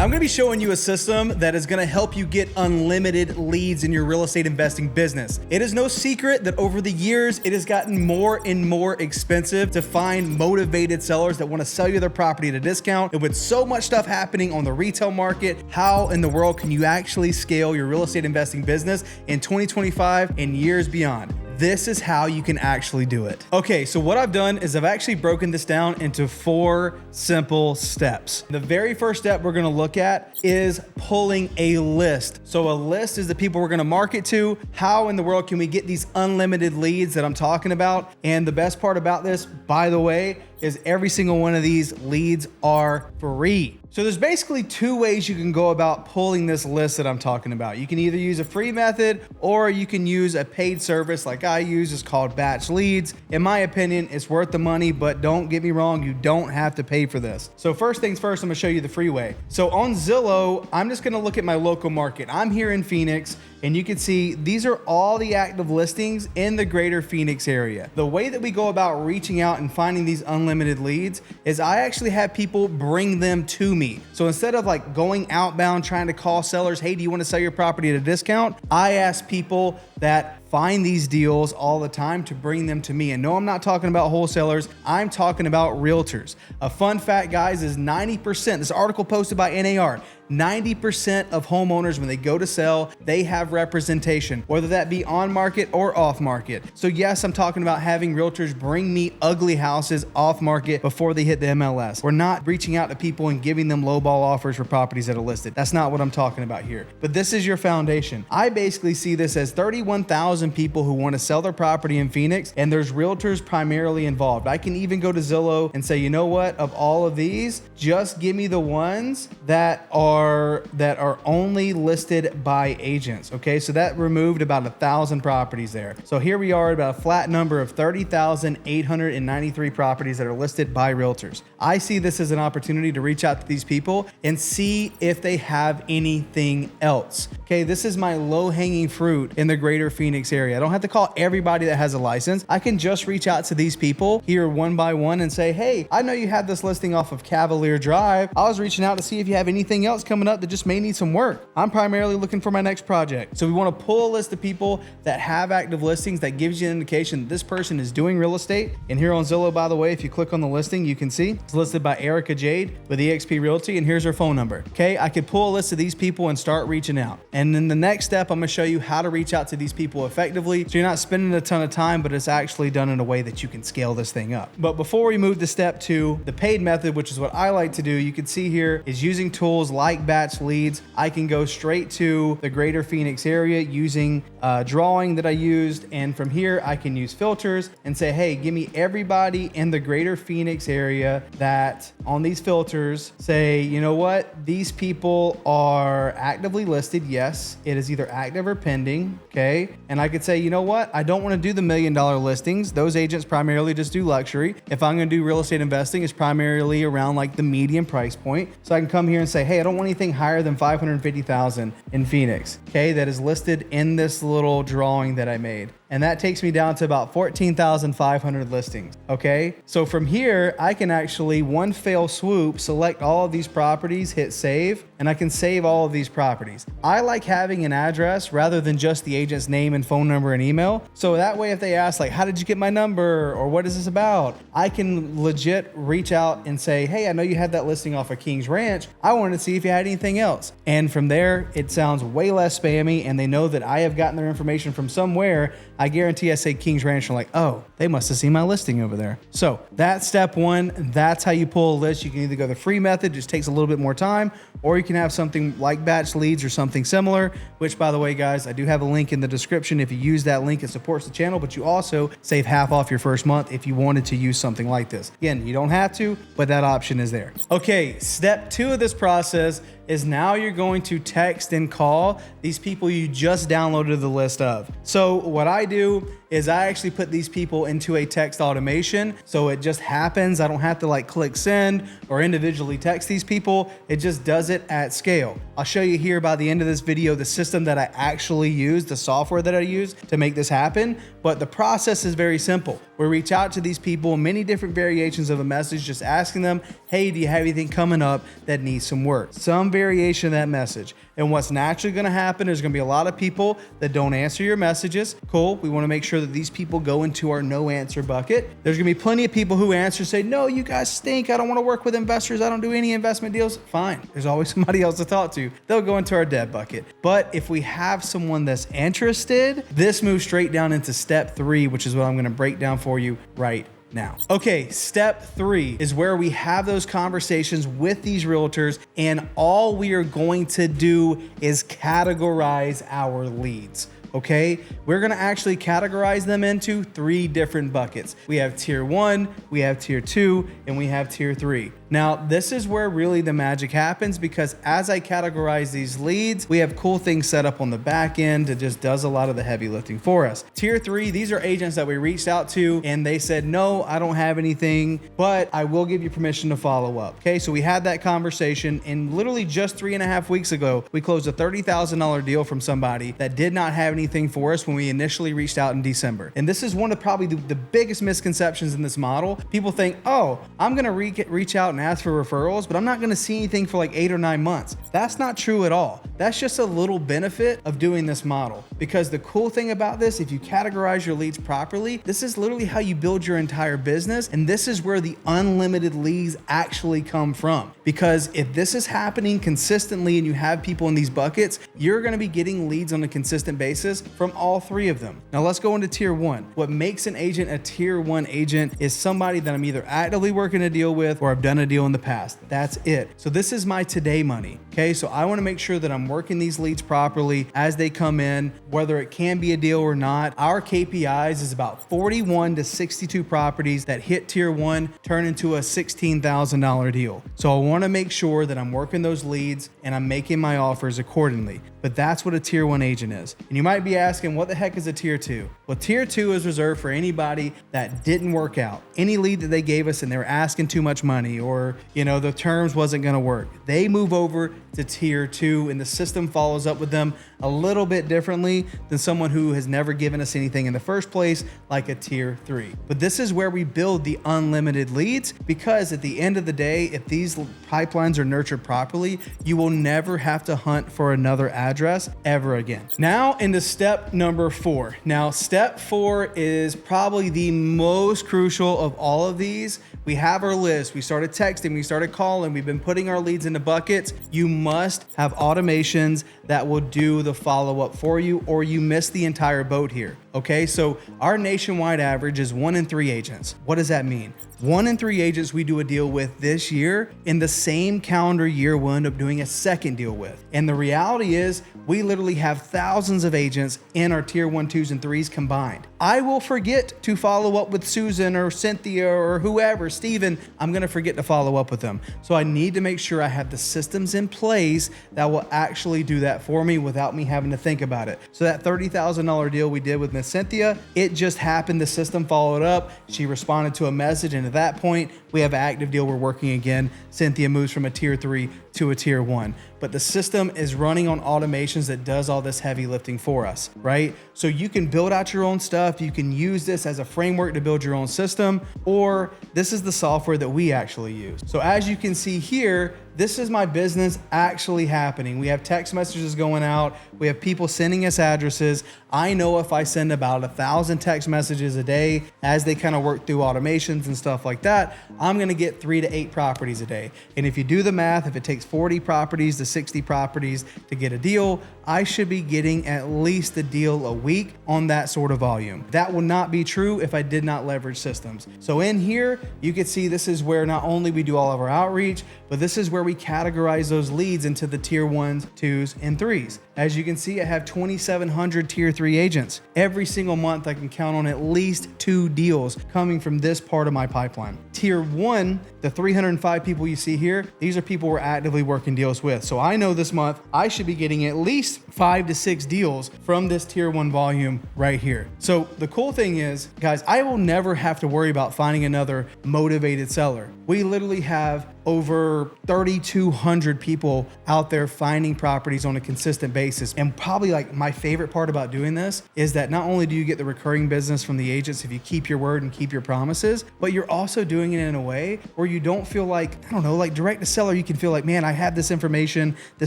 I'm gonna be showing you a system that is gonna help you get unlimited leads in your real estate investing business. It is no secret that over the years, it has gotten more and more expensive to find motivated sellers that wanna sell you their property at a discount. And with so much stuff happening on the retail market, how in the world can you actually scale your real estate investing business in 2025 and years beyond? This is how you can actually do it. Okay, so what I've done is I've actually broken this down into 4 simple steps. The very first step we're gonna look at is pulling a list. So a list is the people we're gonna market to. How in the world can we get these unlimited leads that I'm talking about? And the best part about this, by the way, is every single one of these leads are free. So there's basically 2 ways you can go about pulling this list that I'm talking about. You can either use a free method or you can use a paid service like I use. It's called Batch Leads. In my opinion, it's worth the money, but don't get me wrong, you don't have to pay for this. So first things first, I'm gonna show you the free way. So on Zillow, I'm just gonna look at my local market. I'm here in Phoenix, and you can see these are all the active listings in the greater Phoenix area. The way that we go about reaching out and finding these unlimited leads is I actually have people bring them to me. So instead of like going outbound trying to call sellers, hey, do you want to sell your property at a discount? I ask people that find these deals all the time to bring them to me. And no, I'm not talking about wholesalers. I'm talking about realtors. A fun fact, guys, is 90%, this article posted by NAR, 90% of homeowners, when they go to sell, they have representation, whether that be on market or off market. So yes, I'm talking about having realtors bring me ugly houses off market before they hit the MLS. We're not reaching out to people and giving them lowball offers for properties that are listed. That's not what I'm talking about here. But this is your foundation. I basically see this as 31,000 people who want to sell their property in Phoenix, and there's realtors primarily involved. I can even go to Zillow and say, you know what, of all of these, just give me the ones that are only listed by agents. Okay, so that removed about 1,000 properties there. So here we are at about a flat number of 30,893 properties that are listed by realtors. I see this as an opportunity to reach out to these people and see if they have anything else. Okay, this is my low-hanging fruit in the greater Phoenix area. I don't have to call everybody that has a license. I can just reach out to these people here one by one and say, hey, I know you have this listing off of Cavalier Drive. I was reaching out to see if you have anything else coming up that just may need some work. I'm primarily looking for my next project. So we want to pull a list of people that have active listings that gives you an indication that this person is doing real estate. And here on Zillow, by the way, if you click on the listing, you can see it's listed by Erica Jade with eXp Realty, and here's her phone number. Okay, I could pull a list of these people and start reaching out. And then the next step, I'm going to show you how to reach out to these people effectively, so you're not spending a ton of time, but it's actually done in a way that you can scale this thing up. But before we move to step 2, the paid method, which is what I like to do, you can see here is using tools like Batch Leads. I can go straight to the greater Phoenix area using a drawing that I used, and from here I can use filters and say, hey, give me everybody in the greater Phoenix area that on these filters say, you know what, these people are actively listed. Yes, it is either active or pending. Okay, and I could say, you know what, I don't want to do the $1 million listings. Those agents primarily just do luxury. If I'm going to do real estate investing, it's primarily around like the median price point. So I can come here and say, hey, I don't want anything higher than 550,000 in Phoenix. Okay, that is listed in this little drawing that I made. And that takes me down to about 14,500 listings. Okay, so from here, I can actually one fell swoop, select all of these properties, hit save, and I can save all of these properties. I like having an address rather than just the agent's name and phone number and email. So that way, if they ask like, how did you get my number? Or what is this about? I can legit reach out and say, hey, I know you had that listing off of King's Ranch. I wanted to see if you had anything else. And from there, it sounds way less spammy, and they know that I have gotten their information from somewhere. I guarantee I say King's Ranch, and like, oh, they must have seen my listing over there. So that's step 1. That's how you pull a list. You can either go the free method, just takes a little bit more time, or you can have something like Batch Leads or something similar, which, by the way, guys, I do have a link in the description. If you use that link, it supports the channel, but you also save half off your first month if you wanted to use something like this. Again, you don't have to, but that option is there. Okay, step 2 of this process is now you're going to text and call these people you just downloaded the list of. So what I do is I actually put these people into a text automation. So it just happens. I don't have to like click send or individually text these people. It just does it at scale. I'll show you here by the end of this video, the system that I actually use, the software that I use to make this happen. But the process is very simple. We reach out to these people, many different variations of a message, just asking them, hey, do you have anything coming up that needs some work? Some variation of that message. And what's naturally going to happen is going to be a lot of people that don't answer your messages. Cool. We want to make sure that these people go into our no answer bucket. There's going to be plenty of people who answer, say, no, you guys stink. I don't want to work with investors. I don't do any investment deals. Fine. There's always somebody else to talk to. They'll go into our dead bucket. But if we have someone that's interested, this moves straight down into step 3, which is what I'm going to break down for you right now. Okay, step 3 is where we have those conversations with these realtors, and all we are going to do is categorize our leads. Okay, we're going to actually categorize them into 3 different buckets. We have tier 1, we have tier 2, and we have tier 3. Now, this is where really the magic happens, because as I categorize these leads, we have cool things set up on the back end that just does a lot of the heavy lifting for us. Tier 3, these are agents that we reached out to and they said, no, I don't have anything, but I will give you permission to follow up. Okay, so we had that conversation, and literally just 3.5 weeks ago, we closed a $30,000 deal from somebody that did not have anything for us when we initially reached out in December. And this is one of probably the biggest misconceptions in this model. People think, oh, I'm going to reach out and ask for referrals, but I'm not going to see anything for like 8 or 9 months. That's not true at all. That's just a little benefit of doing this model, because the cool thing about this, if you categorize your leads properly, this is literally how you build your entire business. And this is where the unlimited leads actually come from. Because if this is happening consistently and you have people in these buckets, you're going to be getting leads on a consistent basis from all 3 of them. Now let's go into tier 1. What makes an agent a tier 1 agent is somebody that I'm either actively working a deal with or I've done a deal in the past. That's it. So this is my today money. Okay, so I want to make sure that I'm working these leads properly as they come in, whether it can be a deal or not. Our KPIs is about 41 to 62 properties that hit tier 1 turn into a $16,000 deal. So I want to make sure that I'm working those leads and I'm making my offers accordingly. But that's what a tier 1 agent is. And you might be asking, what the heck is a tier 2? Well, tier 2 is reserved for anybody that didn't work out. Any lead that they gave us and they were asking too much money, or the terms wasn't going to work. They move over to tier 2, and the system follows up with them a little bit differently than someone who has never given us anything in the first place, like a tier 3. But this is where we build the unlimited leads, because at the end of the day, if these pipelines are nurtured properly, you will never have to hunt for another address ever again. Now into step number 4. Now, step 4 is probably the most crucial of all of these. We have our list. We started texting, we started calling, we've been putting our leads into buckets. You must have automations that will do the follow-up for you, or you miss the entire boat here. Okay, so our nationwide average is 1 in 3 agents. What does that mean? 1 in 3 agents we do a deal with this year, in the same calendar year we'll end up doing a second deal with. And the reality is, we literally have thousands of agents in our tier 1, 2s, and 3s combined. I will forget to follow up with Susan or Cynthia or whoever, Steven. I'm gonna forget to follow up with them. So I need to make sure I have the systems in place that will actually do that for me without me having to think about it. So that $30,000 deal we did with Miss Cynthia, it just happened. The system followed up. She responded to a message, and at that point, we have an active deal. We're working again. Cynthia moves from a tier 3 to a tier 1. But the system is running on automations that does all this heavy lifting for us, right? So you can build out your own stuff. You can use this as a framework to build your own system, or this is the software that we actually use. So as you can see here, this is my business actually happening. We have text messages going out. We have people sending us addresses. I know if I send about 1,000 text messages a day as they kind of work through automations and stuff like that, I'm going to get 3 to 8 properties a day. And if you do the math, if it takes 40 properties to 60 properties to get a deal, I should be getting at least a deal a week on that sort of volume. That will not be true if I did not leverage systems. So in here, you can see this is where not only we do all of our outreach, but this is where we categorize those leads into the tier 1s, 2s, and 3s. As you can see, I have 2,700 tier 3 agents. Every single month, I can count on at least 2 deals coming from this part of my pipeline. Tier 1, the 305 people you see here, these are people we're actively working deals with. So I know this month I should be getting at least 5 to 6 deals from this tier 1 volume right here. So the cool thing is, guys, I will never have to worry about finding another motivated seller. We literally have over 3,200 people out there finding properties on a consistent basis. And probably like my favorite part about doing this is that not only do you get the recurring business from the agents if you keep your word and keep your promises, but you're also doing it in a way where you don't feel like, I don't know, like direct to seller, you can feel like, man, I have this information. The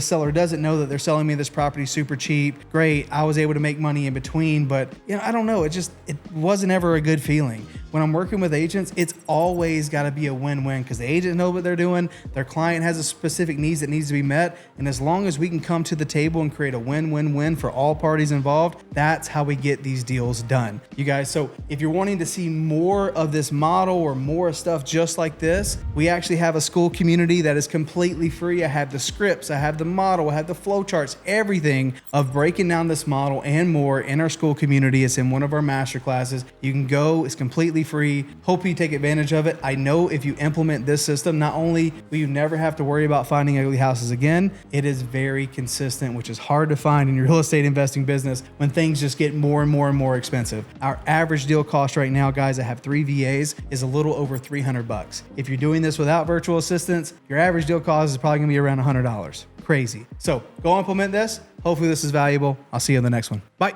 seller doesn't know that they're selling me this property super cheap. Great. I was able to make money in between, but I don't know. It wasn't ever a good feeling. When I'm working with agents, it's always got to be a win-win because the agent knows what they're doing. Their client has a specific needs that needs to be met. And as long as we can come to the table and create a win-win-win for all parties involved, that's how we get these deals done. You guys, so if you're wanting to see more of this model or more stuff just like this, we actually have a Skool community that is completely free. I have the scripts, I have the model, I have the flow charts, everything of breaking down this model and more in our Skool community. It's in one of our master classes. You can go, it's completely free. Hope you take advantage of it. I know if you implement this system, not only will you never have to worry about finding ugly houses again, it is very consistent, which is hard to find in your real estate investing business when things just get more and more and more expensive. Our average deal cost right now, guys, I have 3 VAs, is a little over $300. If you're doing this without virtual assistants, your average deal cost is probably gonna be around $100. Crazy. So go implement this. Hopefully this is valuable. I'll see you in the next one. Bye.